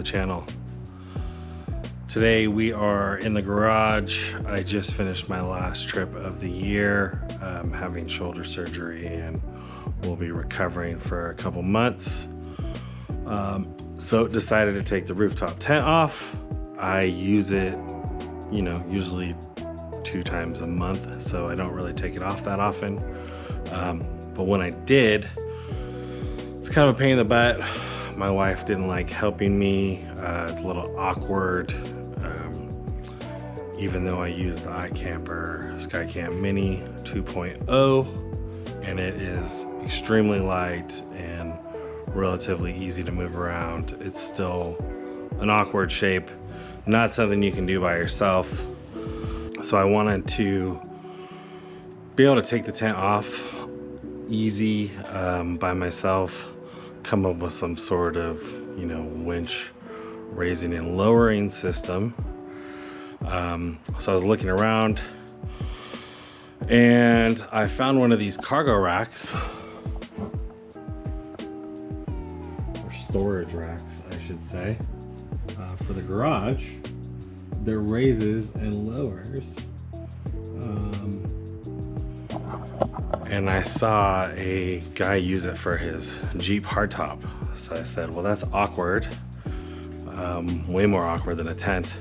the channel. Today we are in the garage. I just finished my last trip of the year, having shoulder surgery, and we'll be recovering for a couple months. So decided to take the rooftop tent off. I use it, you know, usually 2 times a month, so I don't really take it off that often. But when I did, it's kind of a pain in the butt. My wife didn't like helping me. It's a little awkward. Even though I used the iKamper SkyCam Mini 2.0, and it is extremely light and relatively easy to move around, it's still an awkward shape, not something you can do by yourself. So I wanted to be able to take the tent off easy by myself, come up with some sort of, you know, winch raising and lowering system. So I was looking around and I found one of these cargo racks, or storage racks I should say, for the garage that raises and lowers. And I saw a guy use it for his Jeep hardtop. So I said, well, that's awkward, way more awkward than a tent.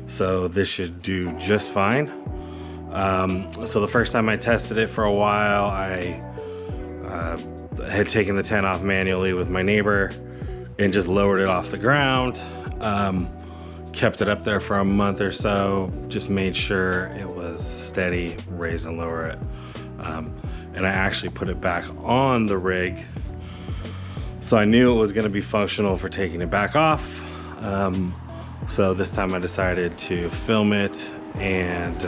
So this should do just fine. So the first time I tested it for a while, I had taken the tent off manually with my neighbor and just lowered it off the ground. Kept it up there for a month or so, just made sure it was steady, raise and lower it. And I actually put it back on the rig, so I knew it was gonna be functional for taking it back off. So this time I decided to film it and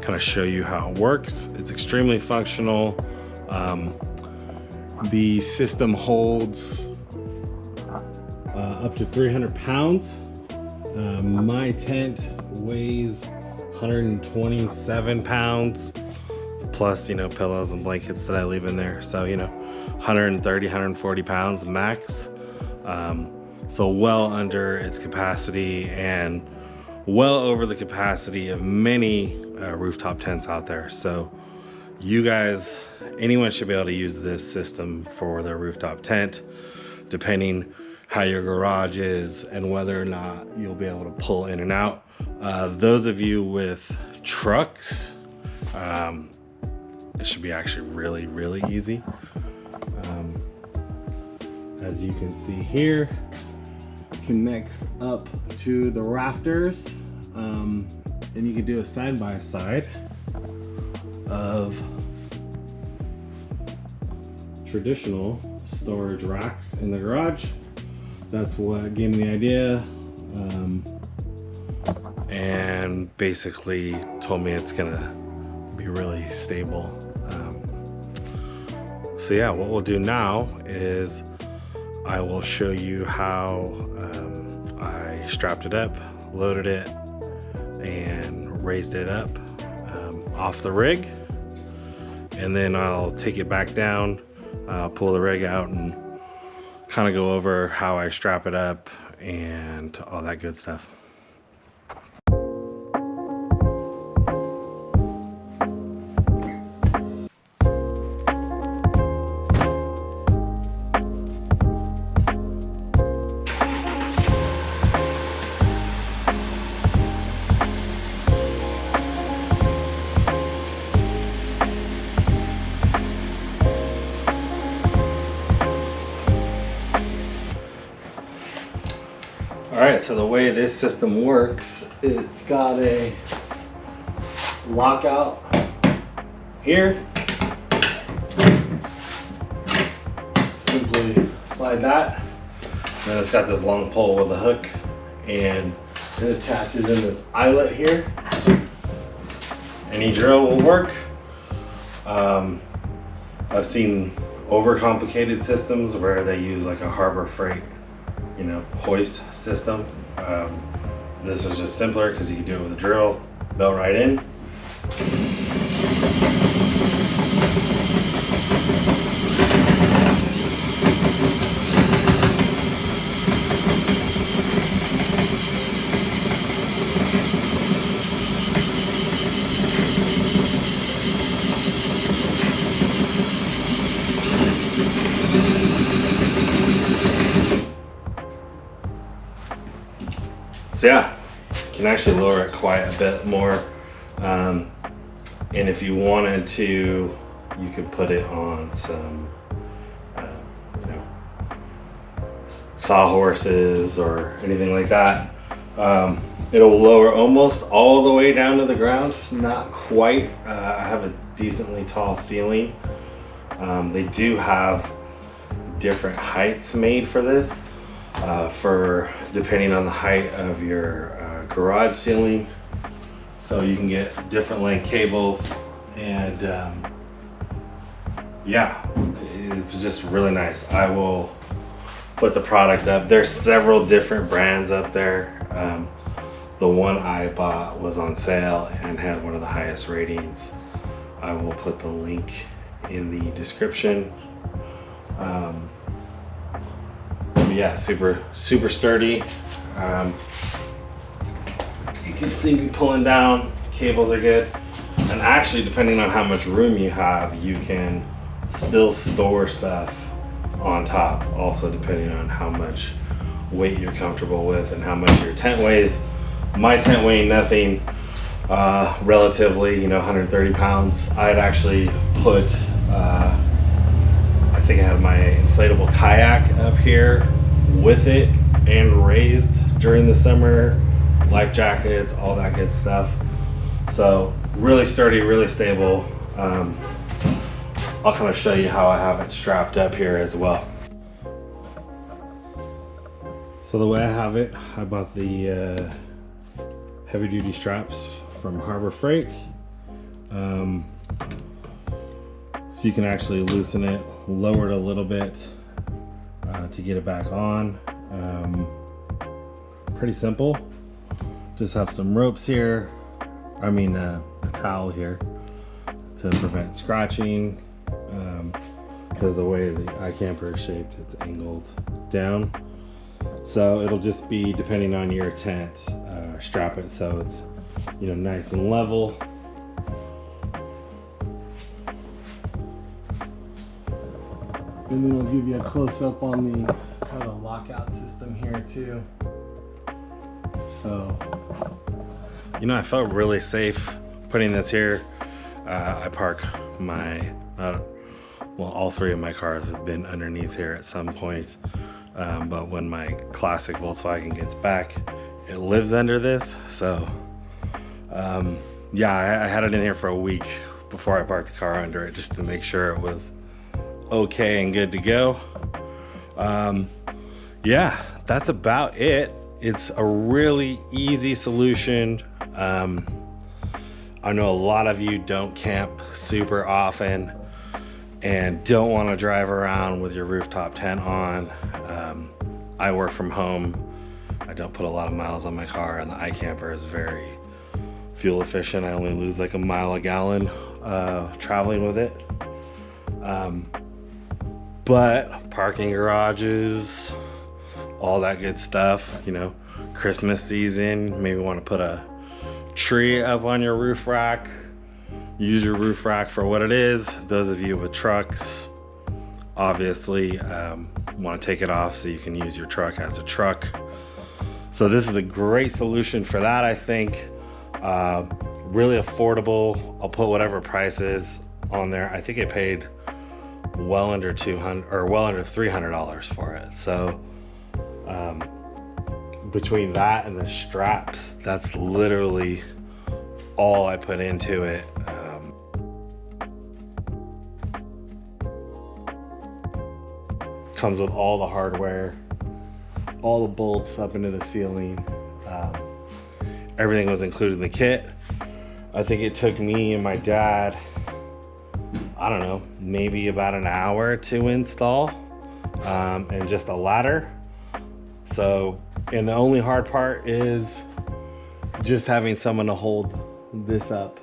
kind of show you how it works. It's extremely functional. The system holds up to 300 pounds. My tent weighs 127 pounds, plus, you know, pillows and blankets that I leave in there. So, you know, 130, 140 pounds max. So well under its capacity and well over the capacity of many rooftop tents out there. So you guys, anyone should be able to use this system for their rooftop tent, depending how your garage is and whether or not you'll be able to pull in and out. Those of you with trucks, it should be actually really, really easy. As you can see here, connects up to the rafters, and you can do a side-by-side of traditional storage racks in the garage. That's what gave me the idea, and basically told me it's gonna be really stable. So yeah, what we'll do now is I will show you how I strapped it up, loaded it, and raised it up off the rig. And then I'll take it back down, pull the rig out, and kind of go over how I strap it up and all that good stuff. Alright, so the way this system works, it's got a lockout here. Simply slide that. Then it's got this long pole with a hook, and it attaches in this eyelet here. Any drill will work. I've seen overcomplicated systems where they use like a Harbor Freight, you know, hoist system. This was just simpler because you can do it with a drill, belt right in. So yeah, you can actually lower it quite a bit more. And if you wanted to, you could put it on some, you know, sawhorses or anything like that. It'll lower almost all the way down to the ground, not quite. I have a decently tall ceiling. They do have different heights made for this, for depending on the height of your garage ceiling. So you can get different length cables, and yeah, it was just really nice. I will put the product up. There's several different brands up there. The one I bought was on sale and had one of the highest ratings. I will put the link in the description. Yeah, super sturdy. You can see me pulling down. Cables are good, and actually, depending on how much room you have, you can still store stuff on top. Also, depending on how much weight you're comfortable with and how much your tent weighs. My tent weighing nothing, relatively, you know, 130 pounds. I'd actually put, I think I have my inflatable kayak up here with it and raised during the summer, life jackets, all that good stuff. So really sturdy, really stable. I'll kind of show you how I have it strapped up here as well. So the way I have it, I bought the heavy duty straps from Harbor Freight. So you can actually loosen it, lower it a little bit to get it back on. Pretty simple. Just have some ropes here. I mean a towel here to prevent scratching, because the way the iKamper is shaped, it's angled down. So it'll just be, depending on your tent, strap it so it's, you know, nice and level. And then I'll give you a close up on the kind of lockout system here too. So, you know, I felt really safe putting this here. I park my, well, all three of my cars have been underneath here at some point. But when my classic Volkswagen gets back, it lives under this. So, yeah, I had it in here for a week before I parked the car under it, just to make sure it was okay and good to go. Yeah, that's about it. It's a really easy solution. I know a lot of you don't camp super often and don't want to drive around with your rooftop tent on. I work from home. I don't put a lot of miles on my car, and the iKamper is very fuel efficient. I only lose like a mile a gallon traveling with it. But parking garages, all that good stuff, you know, Christmas season, maybe want to put a tree up on your roof rack. Use your roof rack for what it is. Those of you with trucks, obviously want to take it off so you can use your truck as a truck. So this is a great solution for that, I think. Really affordable. I'll put whatever price is on there. I think I paid well under $200 or well under $300 for it. So between that and the straps, that's literally all I put into it. Comes with all the hardware, all the bolts up into the ceiling. Everything was included in the kit. I think it took me and my dad, I don't know, maybe about an hour to install, and just a ladder. So, and the only hard part is just having someone to hold this up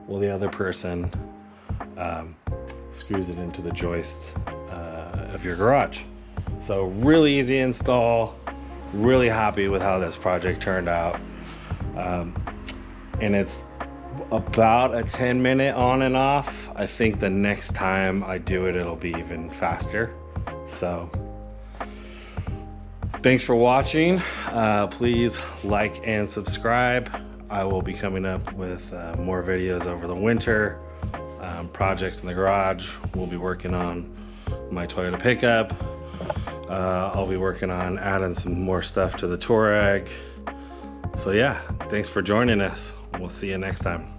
while the other person screws it into the joist of your garage. So really easy install, really happy with how this project turned out. And it's about a 10-minute on and off. I think the next time I do it, it'll be even faster. So Thanks for watching. Please like and subscribe. I will be coming up with more videos over the winter, projects in the garage. We'll be working on my Toyota pickup. I'll be working on adding some more stuff to the Touareg. So yeah, thanks for joining us. We'll see you next time.